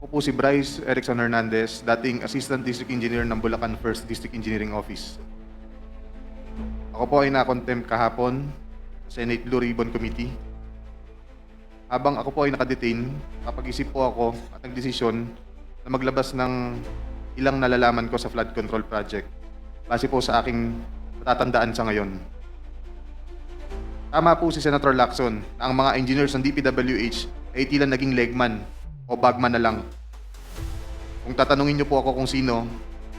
Ako po si Bryce Erickson Hernandez, dating Assistant District Engineer ng Bulacan 1st District Engineering Office. Ako po ay na-contempt kahapon sa Senate Blue Ribbon Committee. Habang ako po ay nakadetain, kapag-isip po ako at nagdesisyon na maglabas ng ilang nalalaman ko sa flood control project base po sa aking natatandaan sa ngayon. Tama po si Senator Lacson na ang mga engineers ng DPWH ay tila naging legman o bagman na lang. Kung tatanungin niyo po ako kung sino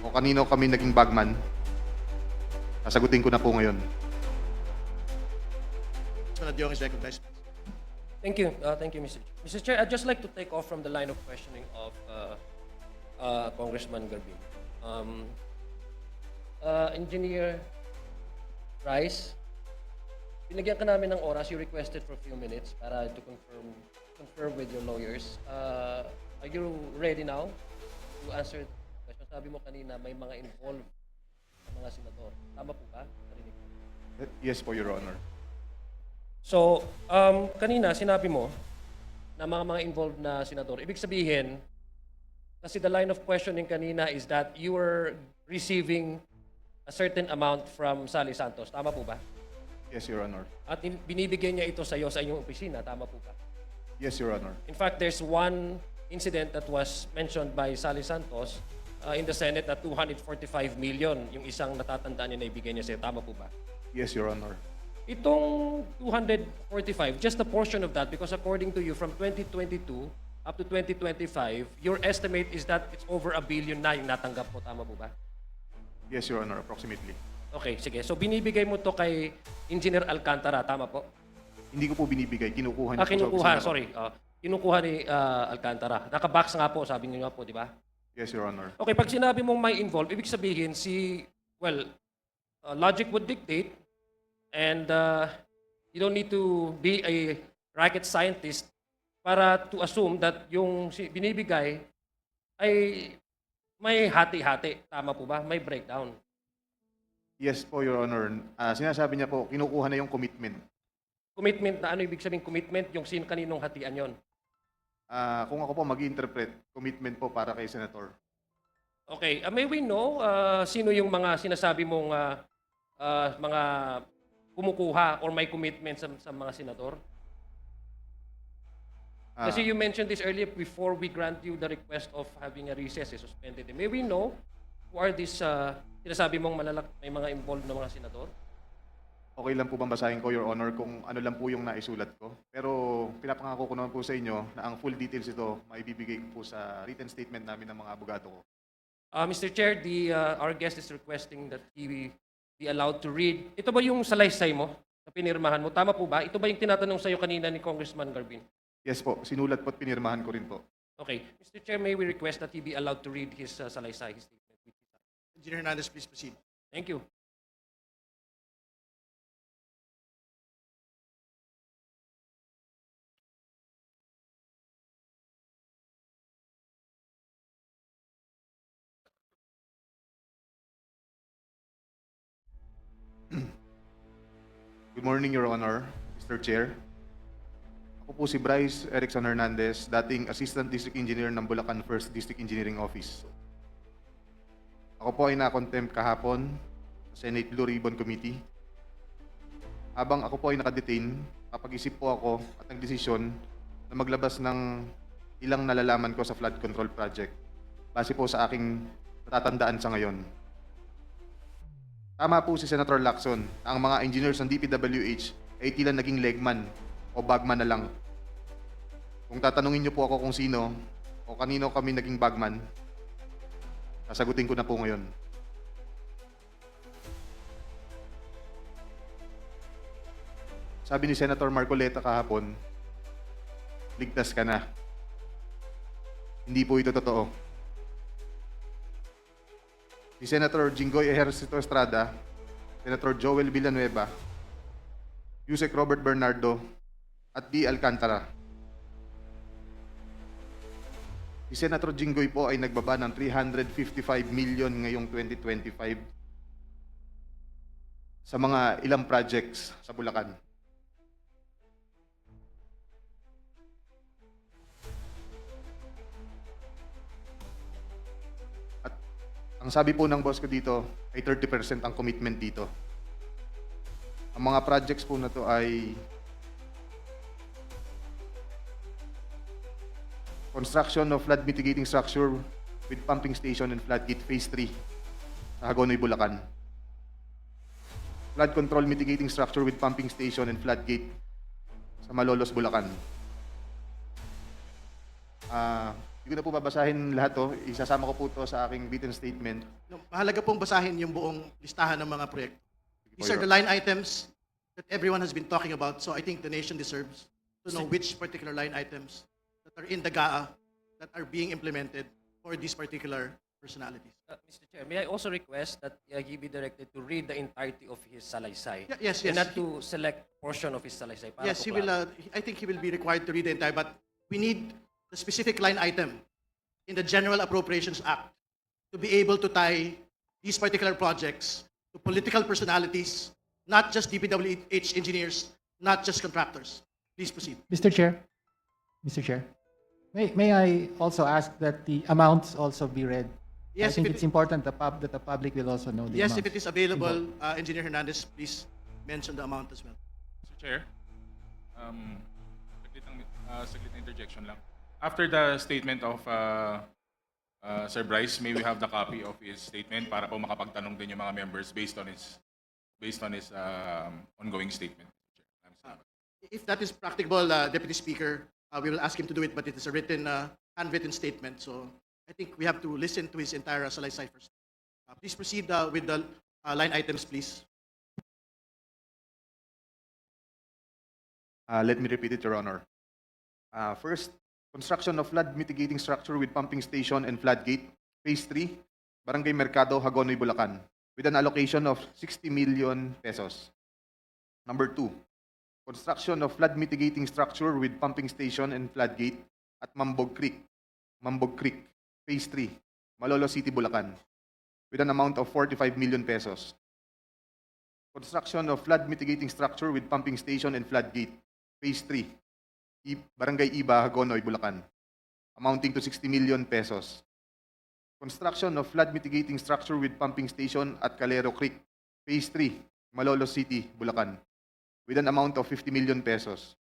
o kanino kami naging bagman, sasagutin ko na po ngayon. Senator Dion is recognized. Thank you. Thank you, Mr. Chair. Mr. Chair, I'd just like to take off from the line of questioning of Congressman Garbin. Engineer Rice, binigyan ka namin ng oras. You requested for a few minutes para to confirm with your lawyers. Are you ready now to answer the question? Sabi mo kanina may mga involved na mga senador. Tama po ba? Narinig ko. Yes po, Your Honor. So, kanina sinabi mo na mga involved na senador. Ibig sabihin, kasi the line of questioning kanina is that you were receiving a certain amount from Sally Santos. Tama po ba? Yes, Your Honor. At binibigyan niya ito sa iyo sa inyong opisina. Tama po ba? Yes, Your Honor. In fact, there's one incident that was mentioned by Sally Santos in the Senate na 245 million yung isang natatandaan niya na ibigay niya sa iyo. Tama po ba? Yes, Your Honor. Itong 245, just a portion of that, because according to you, from 2022 up to 2025, your estimate is that it's over $1 billion na yung natanggap mo. Tama po ba? Yes, Your Honor, approximately. Okay, sige. So binibigay mo to kay Engineer Alcantara. Tama po? Hindi ko po binibigay, kinukuha niya po sa Kinukuha, opisina ko. sorry. Kinukuha ni Alcantara. Nakabox nga po, sabi niyo nga po, di ba? Yes, Your Honor. Okay, pag sinabi mong may involved, ibig sabihin logic would dictate and you don't need to be a rocket scientist para to assume that yung binibigay ay may hati-hati. Tama po ba? May breakdown. Yes po, Your Honor. Sinasabi niya po, kinukuha na yung commitment. Commitment na ano ibig sabihin commitment? Yung kaninong hatian yon? Kung ako po mag-interpret, commitment po para kay Senator. Okay. May we know sino yung mga sinasabi mong mga kumukuha or may commitment sa mga senador? Kasi you mentioned this earlier before we grant you the request of having a recess, suspended. May we know who are these sinasabi mong may mga involved na mga senador? Okay lang po bang basahin ko, Your Honor, kung ano lang po yung naisulat ko? Pero pinapangako ko naman po sa inyo na ang full details ito maibibigay ko po sa written statement namin ng mga abogado ko. Mr. Chair, our guest is requesting that he be allowed to read. Ito ba yung salaysay mo na pinirmahan mo? Tama po ba? Ito ba yung tinatanong sa iyo kanina ni Congressman Garbin? Yes po, sinulat po at pinirmahan ko rin po. Okay. Mr. Chair, may we request that he be allowed to read his salaysay, his statement? Engineer Hernandez, please proceed. Thank you. Good morning, Your Honor, Mr. Chair. Ako po si Bryce Erickson Hernandez, dating Assistant District Engineer ng Bulacan 1st District Engineering Office. Ako po ay na-contempt kahapon sa Senate Blue Ribbon Committee. Habang ako po ay nakadetain, kapag-isip po ako at nagdesisyon na maglabas ng ilang nalalaman ko sa flood control project base po sa aking natatandaan sa ngayon. Tama po si Senator Lacson na ang mga engineers ng DPWH ay tila naging legman o bagman na lang. Kung tatanungin niyo po ako kung sino o kanino kami naging bagman, sasagutin ko na po ngayon. Sabi ni Senator Marcoleta kahapon, ligtas ka na. Hindi po ito totoo. Si Senator Jinggoy Ejercito Estrada, Senator Joel Villanueva, Yusek Robert Bernardo, at D. Alcantara. Si Senator Jinggoy po ay nagbaba ng 355 million ngayong 2025 sa mga ilang projects sa Bulacan. Ang sabi po ng boss ko dito ay 30% ang commitment dito. Ang mga projects po na to ay construction of flood mitigating structure with pumping station and floodgate phase 3 sa Hagonoy, Bulacan. Flood control mitigating structure with pumping station and floodgate sa Malolos, Bulacan. Hindi ko na po babasahin lahat to. Isasama ko po to sa aking written statement. No, mahalaga pong basahin yung buong listahan ng mga proyekto. These are the line items that everyone has been talking about. So I think the nation deserves to know which particular line items that are in the GAA that are being implemented for these particular personalities. Mr. Chair, may I also request that he be directed to read the entirety of his salaysay? Yes, And yes. not to select portion of his salaysay. Para Yes, po he will. klaro. I think he will be required to read the entire, but we need the specific line item in the General Appropriations Act to be able to tie these particular projects to political personalities, not just DPWH engineers, not just contractors. Please proceed. Mr. Chair, Mr. Chair, may I also ask that the amounts also be read? I Yes, think if it's it, important that the public will also know the yes, amounts. if it is available, Engineer Hernandez, please mention the amount as well. Mr. Chair, saglit na interjection lang. After the statement of Sir Bryce, may we have the copy of his statement para po makapagtanong din yung mga members based on his ongoing statement. If that is practicable, Deputy Speaker, we will ask him to do it, but it is a written, handwritten statement. So I think we have to listen to his entire salaysay first. Please proceed with the line items, please. Let me repeat it, Your Honor. First, construction of flood mitigating structure with pumping station and floodgate, phase 3, Barangay Mercado, Hagonoy, Bulacan, with an allocation of 60 million pesos. Number 2, construction of flood mitigating structure with pumping station and floodgate at Mambog Creek, phase 3, Malolos City, Bulacan, with an amount of 45 million pesos. Construction of flood mitigating structure with pumping station and floodgate, phase 3, Barangay Iba, Hagonoy, Bulacan, amounting to 60 million pesos. Construction of flood mitigating structure with pumping station at Calero Creek, phase 3, Malolos City, Bulacan, with an amount of 50 million pesos.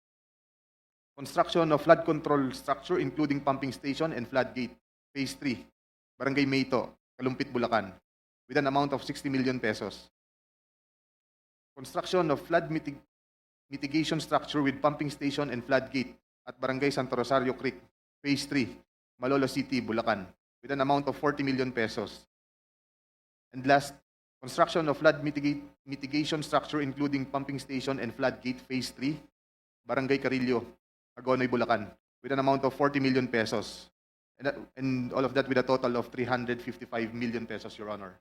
Construction of flood control structure including pumping station and floodgate, phase 3, Barangay Mayto, Kalumpit, Bulacan, with an amount of 60 million pesos. Construction of flood mitigation structure with pumping station and floodgate at Barangay Santo Rosario Creek, phase 3, Malolos City, Bulacan, with an amount of 40 million pesos. And last, construction of flood mitigation structure including pumping station and floodgate, phase 3, Barangay Carillo, Hagonoy, Bulacan, with an amount of 40 million pesos. And all of that with a total of 355 million pesos, Your Honor.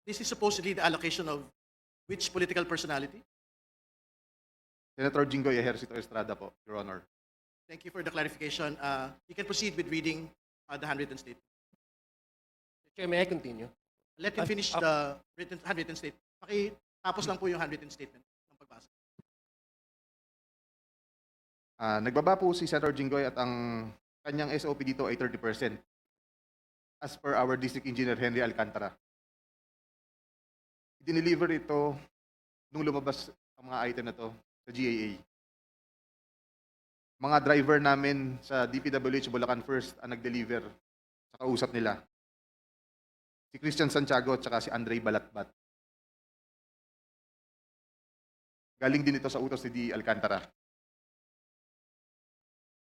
This is supposedly the allocation of which political personality? Senator Jinggoy Ejercito Estrada po, Your Honor. Thank you for the clarification. You can proceed with reading the handwritten statement. Chair, may I continue? Let him finish the handwritten statement. Pakitapos lang po yung handwritten statement ng pagbasa. Nagbaba po si Senator Jinggoy at ang kanyang SOP dito ay 30%. As per our District Engineer Henry Alcantara. Dineliver ito nung lumabas ang mga item na to sa GAA. Mga driver namin sa DPWH Bulacan First ang nag-deliver sa kausap nila. Si Christian Santiago at saka si Andre Balatbat. Galing din ito sa utos ni D. Alcantara.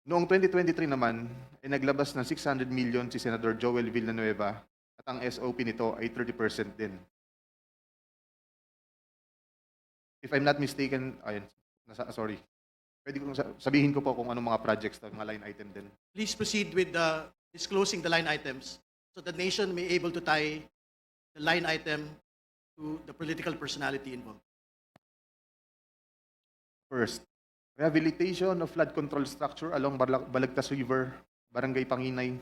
Noong 2023 naman, ay naglabas ng 600 million si Senator Joel Villanueva at ang SOP nito ay 30% din. If I'm not mistaken, sorry. Pwede kong sabihin ko po kung anong mga projects, mga line item din. Please proceed with disclosing the line items so the nation may able to tie the line item to the political personality involved. First, rehabilitation of flood control structure along Balagtas River, Barangay Panginay,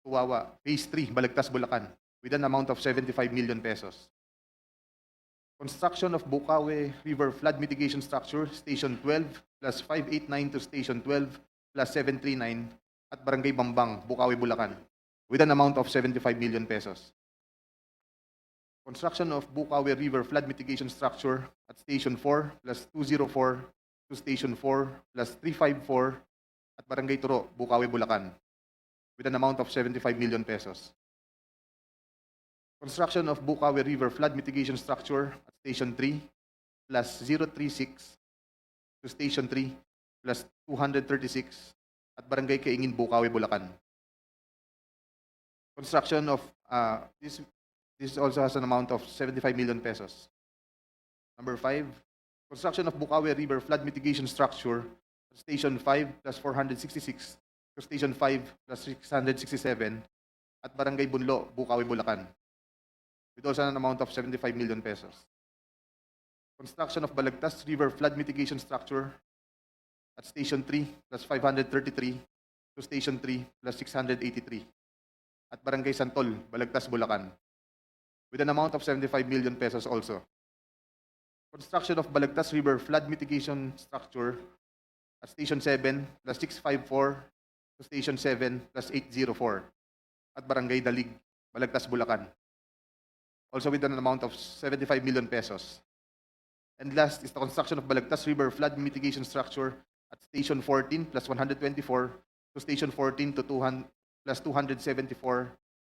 Tuwawa, Phase 3, Balagtas, Bulacan, with an amount of 75 million pesos. Construction of Bukawe River Flood Mitigation Structure, Station 12, plus 589 to Station 12, plus 739 at Barangay Bambang, Bukawe, Bulacan, with an amount of 75 million pesos. Construction of Bukawi River flood mitigation structure at Station 4 plus 204 to Station 4 plus 354 at Barangay Turo, Bukawi, Bulacan, with an amount of 75 million pesos. Construction of Bukawi River flood mitigation structure at Station 3 plus 036 to Station 3 plus 236 at Barangay Kaingin, Bukawi, Bulacan. Construction of this also has an amount of 75 million pesos. Number 5, construction of Bukawi River flood mitigation structure at Station 5 plus 466 to Station 5 plus 667 at Barangay Bunlo, Bukawi, Bulacan, with also an amount of 75 million pesos. Construction of Balagtas River flood mitigation structure at Station 3 plus 533 to Station 3 plus 683 at Barangay Santol, Balagtas, Bulacan, with an amount of 75 million pesos also. Construction of Balagtas River flood mitigation structure at Station 7 plus 654 to Station 7 plus 804 at Barangay Dalig, Balagtas, Bulacan, also with an amount of 75 million pesos. And last is the construction of Balagtas River flood mitigation structure at Station 14 plus 124 to Station 14 to 200 plus 274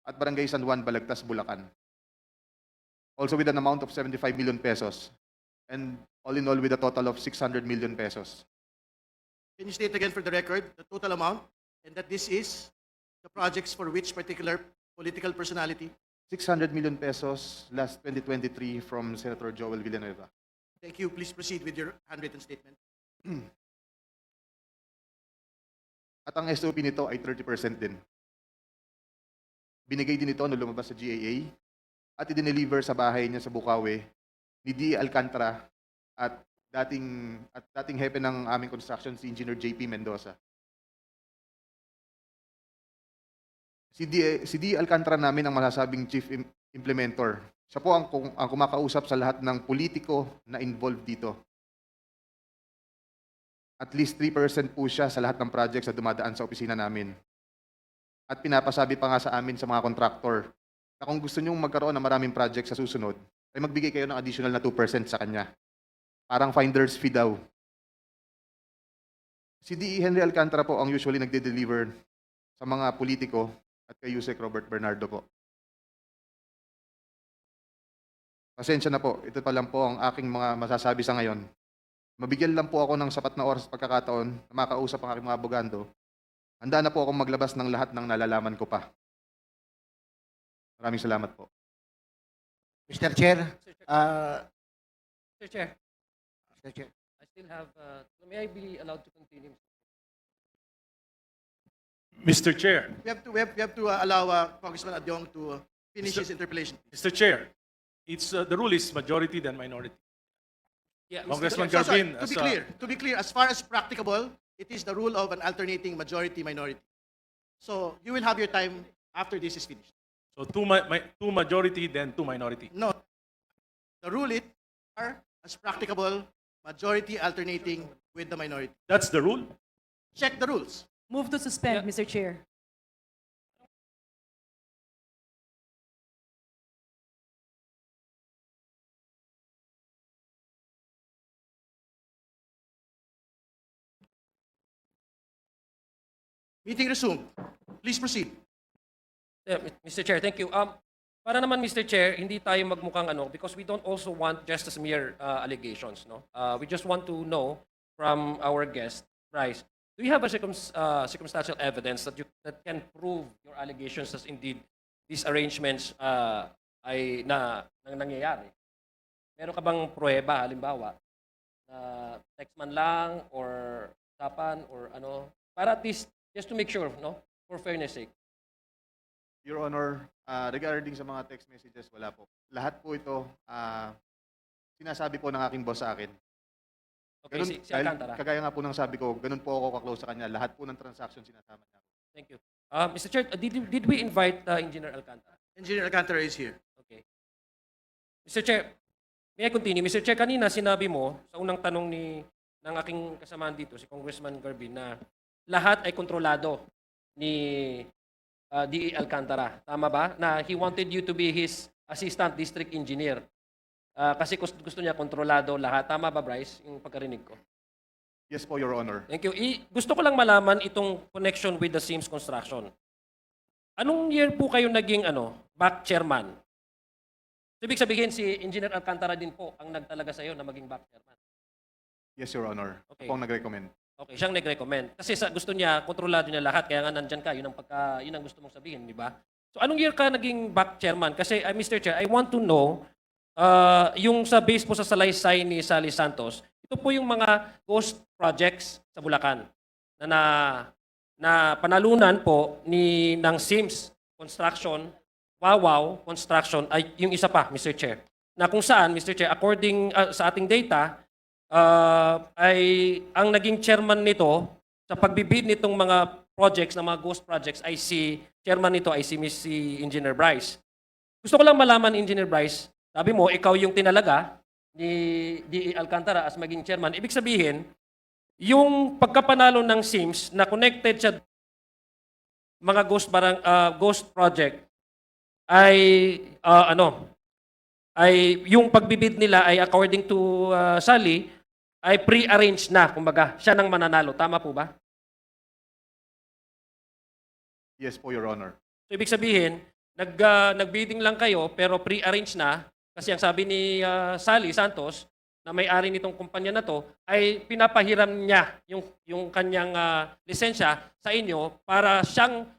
at Barangay San Juan, Balagtas, Bulacan, also with an amount of 75 million pesos. And all in all, with a total of 600 million pesos. Can you state again for the record the total amount and that this is the projects for which particular political personality? 600 million pesos last 2023 from Senator Joel Villanueva. Thank you. Please proceed with your handwritten statement. At ang SOP nito ay 30% din. Binigay din ito nung lumabas sa GAA at i-deliver sa bahay niya sa Bukawi ni D. Alcantara at dating hepe ng aming construction si Engineer JP Mendoza. Si D. Alcantara namin ang masasabing chief implementor. Siya po ang kumakausap sa lahat ng politiko na involved dito. At least 3% po siya sa lahat ng projects na dumadaan sa opisina namin. At pinapasabi pa nga sa amin sa mga contractor na kung gusto nyong magkaroon ng maraming projects sa susunod, ay magbigay kayo ng additional na 2% sa kanya. Parang finder's fee daw. Si D.E. Henry Alcantara po ang usually nagde-deliver sa mga politiko at kay Yusek Robert Bernardo po. Pasensya na po, ito pa lang po ang aking mga masasabi sa ngayon. Mabigyan lang po ako ng sapat na oras at pagkakataon na makausap ang aking mga abogado. Handa na po akong maglabas ng lahat ng nalalaman ko pa. Maraming salamat po. Mr. Chair, Mr. Chair, Mr. Chair. I still have, may I be allowed to continue? Mr. Chair, We have to allow Congressman Adyong to finish his interpellation. Mr. Chair, it's the rule is majority than minority. Yeah, Congressman Chair. Garbin, To be clear, as far as practicable, it is the rule of an alternating majority-minority. So you will have your time after this is finished. So two majority, then two minority. No, the rule is as practicable, majority alternating with the minority. That's the rule. Check the rules. Move to suspend, Mr. Chair. Meeting resumed. Please proceed. Yeah, Mr. Chair, thank you. Para naman, Mr. Chair, hindi tayo magmukhang because we don't also want just as mere allegations, no? We just want to know from our guest, Bryce, do you have a circumstantial evidence that can prove your allegations as indeed these arrangements ay nangyayari? Meron ka bang pruweba, halimbawa, na text man lang or usapan or para at least just to make sure, no, for fairness sake. Your Honor, regarding sa mga text messages, wala po. Lahat po ito, sinasabi po ng aking boss sa akin. Okay, Ganun, si Alcantara. kagaya nga po ng sabi ko, ganun po ako kaklose sa kanya. Lahat po ng transaction sinasama niya. Thank you. Mr. Chair, did we invite Engineer Alcantara? Engineer Alcantara is here. Okay. Mr. Chair, may I continue? Mr. Chair, kanina sinabi mo sa unang tanong ng aking kasamaan dito, si Congressman Garbin, na lahat ay kontrolado ni DE Alcantara. Tama ba? Na he wanted you to be his assistant district engineer. Kasi gusto niya kontrolado lahat. Tama ba, Bryce? Yung pagkarinig ko. Yes po, Your Honor. Thank you. Gusto ko lang malaman itong connection with the Sims Construction. Anong year po kayo naging back chairman? So, ibig sabihin si Engineer Alcantara din po ang nagtalaga sa iyo na maging back chairman. Yes, Your Honor. Okay. Ako ang nag-recommend. Okay, siyang nag-recommend. Kasi gusto niya, kontrolado niya lahat, kaya nga nandyan ka, yun ang gusto mong sabihin, di ba? So anong year ka naging back chairman? Kasi, Mr. Chair, I want to know, yung sa base po sa salaysay ni Sally Santos, ito po yung mga ghost projects sa Bulacan na panalunan po ng Sims Construction, Wawaw Construction, ay yung isa pa, Mr. Chair, na kung saan, Mr. Chair, according sa ating data, ay ang naging chairman nito sa pagbibid nitong mga projects, na mga ghost projects, ay chairman nito ay si Engineer Bryce. Gusto ko lang malaman, Engineer Bryce, sabi mo, ikaw yung tinalaga ni DE Alcantara as maging chairman. Ibig sabihin, yung pagkapanalo ng SIMS na connected sa mga ghost project ay ay yung pagbibid nila ay according to Sally ay pre-arranged na, kumbaga, siya nang mananalo. Tama po ba? Yes po, Your Honor. So ibig sabihin, nag-bidding lang kayo pero pre-arranged na kasi ang sabi ni Sally Santos na may-ari nitong kumpanya na to ay pinapahiram niya yung kanyang lisensya sa inyo para siyang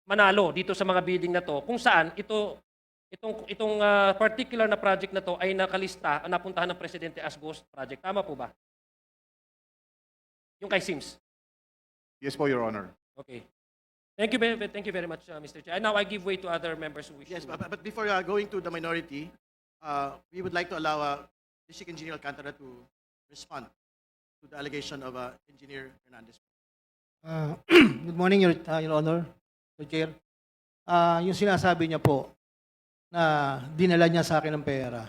manalo dito sa mga bidding na to kung saan itong particular na project na to ay nakalista, napuntahan ng presidente as ghost project. Tama po ba? Yung kay Sims. Yes po, Your Honor. Okay. Thank you very much, Mr. Chair. And now I give way to other members who wish Yes, to. but before going to the minority, we would like to allow District Engineer Alcantara to respond to the allegation of Engineer Hernandez. Good morning, Your Honor, Mr. Chair. Yung sinasabi niya po na dinala niya sa akin ng pera,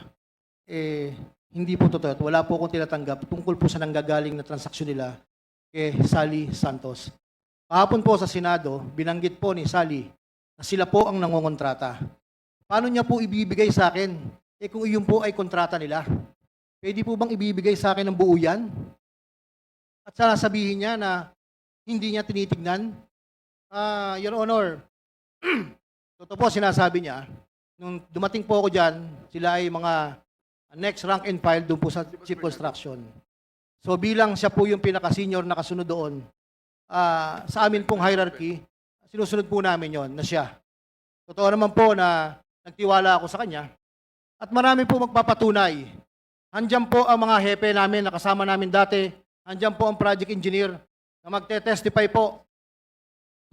hindi po totoo. At wala po akong tinatanggap tungkol po sa nanggagaling na transaksyon nila kay Sally Santos. Kahapon po sa Senado, binanggit po ni Sally na sila po ang nangongontrata. Paano niya po ibibigay sa akin? Kung iyon po ay kontrata nila. Pwede po bang ibibigay sa akin ng buo yan? At sasabihin niya na hindi niya tinitignan? Your Honor, totoo po sinasabi niya, nung dumating po ako dyan, sila ay mga next rank and file doon po sa Chief Construction. So bilang siya po yung pinaka-senior na kasunod doon, sa amin pong hierarchy, sinusunod po namin yon na siya. Totoo naman po na nagtiwala ako sa kanya at marami po magpapatunay. Handyan po ang mga hepe namin na kasama namin dati. Handyan po ang project engineer na magte-testify po.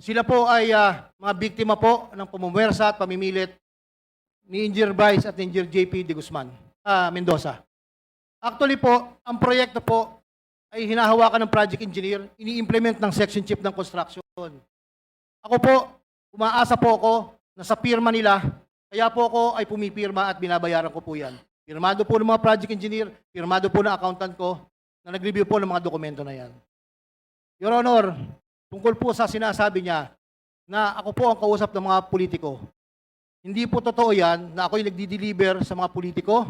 Sila po ay mga biktima po ng pamumuwersa at pamimilit ni Engineer Bryce at Engineer JP de Guzman, Mendoza. Actually po, ang proyekto po ay hinahawakan ng project engineer, ini-implement ng section chief ng construction. Ako po, umaasa po ako na sa pirma nila, kaya po ako ay pumipirma at binabayaran ko po yan. Pirmado po ng mga project engineer, pirmado po ng accountant ko na nag-review po ng mga dokumento na yan. Your Honor, tungkol po sa sinasabi niya na ako po ang kausap ng mga politiko, hindi po totoo yan na ako'y nagdi-deliver sa mga politiko.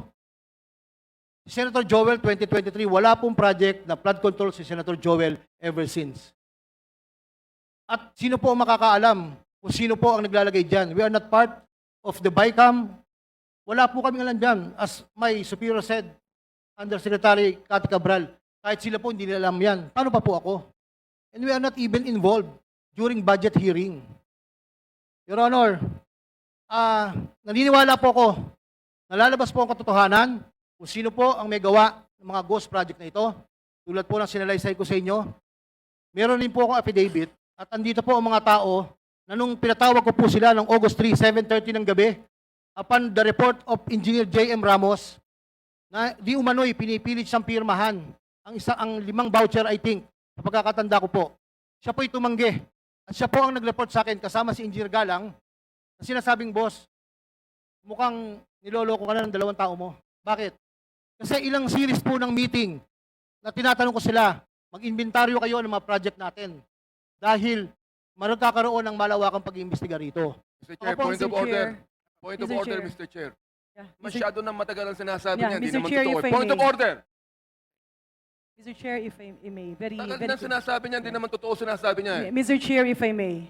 Senator Joel 2023, wala pong project na flood control si Senator Joel ever since. At sino po ang makakaalam kung sino po ang naglalagay dyan? We are not part of the BICAM. Wala po kaming alam dyan. As my superior said, Undersecretary Cathy Cabral, kahit sila po hindi nila alam yan. Paano pa po ako? And we are not even involved during budget hearing. Your Honor, naniniwala po ako, nalalabas po ang katotohanan kung sino po ang may gawa ng mga ghost project na ito. Tulad po ng sinalaysay ko sa inyo, meron din po akong affidavit at andito po ang mga tao na nung pinatawag ko po sila ng August 3, 7:30 ng gabi, upon the report of Engineer J.M. Ramos, na di umano'y pinipilit siyang pirmahan ang 5 voucher, I think, sa pagkakatanda ko po. Siya po'y tumanggi. At siya po ang nag-report sa akin kasama si Engineer Galang na sinasabing, boss, mukhang niloloko ka na ng 2 tao mo. Bakit? Kasi ilang series po ng meeting na tinatanong ko sila, mag-inventaryo kayo ng mga project natin. Dahil magkakaroon ng malawakang pag-iimbestiga rito. Mr. Chair, Opo, point Mr. of order. Chair. Point of Mr. order, Chair. Mr. Chair. Yeah, Masyado nang matagal ang sinasabi Yeah, niya, hindi Mr. naman Chair, totoo. if I Point of may. order! Mr. Chair, if I may, Tagal na sinasabi niya, hindi naman totoo sinasabi niya. Mr. Chair, if I may,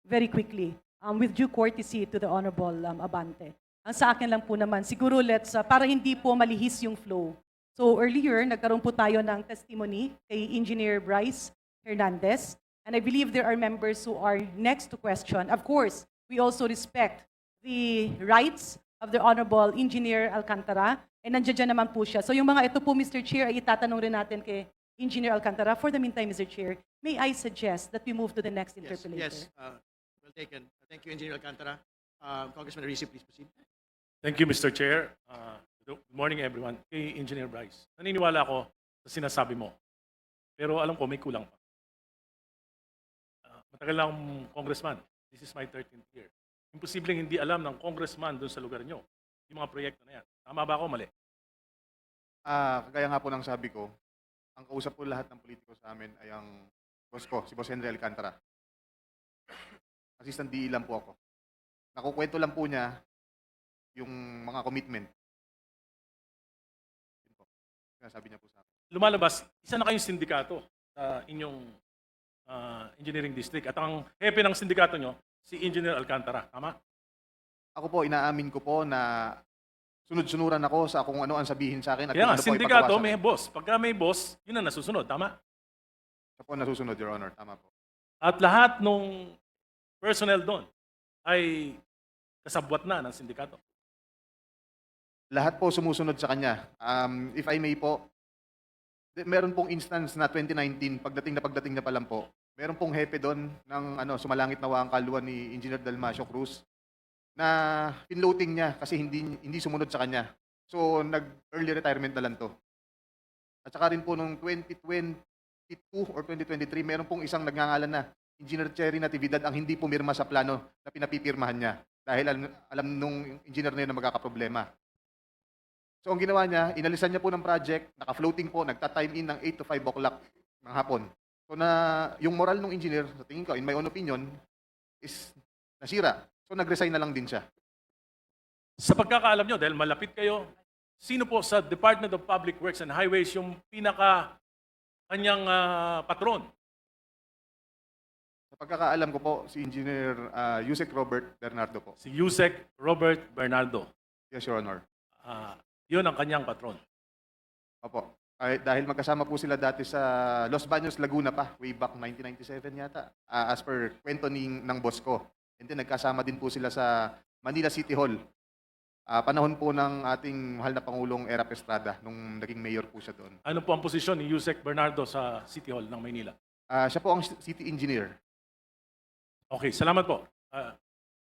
very quickly, with due courtesy to the Honorable Abante. Ang sa akin lang po naman, siguro para hindi po malihis yung flow. So earlier, nagkaroon po tayo ng testimony kay Engineer Bryce Hernandez. And I believe there are members who are next to question. Of course, we also respect the rights of the Honorable Engineer Alcantara. And nandiyan dyan naman po siya. So yung mga ito po, Mr. Chair, ay itatanong rin natin kay Engineer Alcantara. For the meantime, Mr. Chair, may I suggest that we move to the next Yes, interpolator? yes. Well taken. Thank you, Engineer Alcantara. Congressman Risi, please proceed. Thank you, Mr. Chair. Good morning, everyone. Kay Engineer Bryce, naniniwala ako sa sinasabi mo. Pero alam ko, may kulang pa. Matagal lang akong congressman. This is my 13th year. Imposibleng hindi alam ng congressman doon sa lugar nyo yung mga proyekto na yan. Tama ba ako? Mali. Kagaya nga po ng sabi ko, ang kausap po lahat ng politiko sa amin ay ang boss ko, si Boss Henry Alcantara. Assistant DE lang po ako. Nakukwento lang po niya yung mga commitment. Yun po. Sinasabi niya po sa akin. Lumalabas, isa na kayong sindikato sa inyong engineering district. At ang hepe ng sindikato nyo, si Engineer Alcantara. Tama? Ako po, inaamin ko po na sunod-sunuran ako sa kung ano ang sabihin sa akin. At Kaya kung nga, ano po sindikato ipagawa sa may akin. boss. Pagka may boss, yun ang nasusunod. Tama? Siya po ang nasusunod, Your Honor. Tama po. At lahat nung personnel doon ay kasabwat na ng sindikato. Lahat po sumusunod sa kanya. If I may po, meron pong instance na 2019, pagdating na pa lang po, meron pong hepe doon ng sumalangit na waang kaluan ni Engineer Dalmacio Cruz na pinloating niya kasi hindi sumunod sa kanya. So, nag-early retirement na lang to. At saka rin po nung 2022 or 2023, meron pong isang nagngangalan na Engineer Cherry Natividad ang hindi pumirma sa plano na pinapipirmahan niya dahil alam nung engineer na yun na magkakaproblema. So, ang ginawa niya, inalisan niya po ng project, naka-floating po, nagta-time in ng 8 to 5 o'clock ng hapon. So, yung moral ng engineer, sa tingin ko, in my own opinion, is nasira. So, nag-resign na lang din siya. Sa pagkakaalam nyo, dahil malapit kayo, sino po sa Department of Public Works and Highways yung kanyang patron? Sa pagkakaalam ko po, si Engineer Yusek Robert Bernardo po. Si Yusek Robert Bernardo. Yes, Your Honor. Yun ang kanyang patron. Opo. Dahil magkasama po sila dati sa Los Baños, Laguna pa, way back 1997 yata, as per kwento ng boss ko. And then nagkasama din po sila sa Manila City Hall. Panahon po ng ating mahal na Pangulong Erap Estrada, nung naging mayor po siya doon. Ano po ang posisyon ni Yusek Bernardo sa City Hall ng Maynila? Siya po ang city engineer. Okay, salamat po.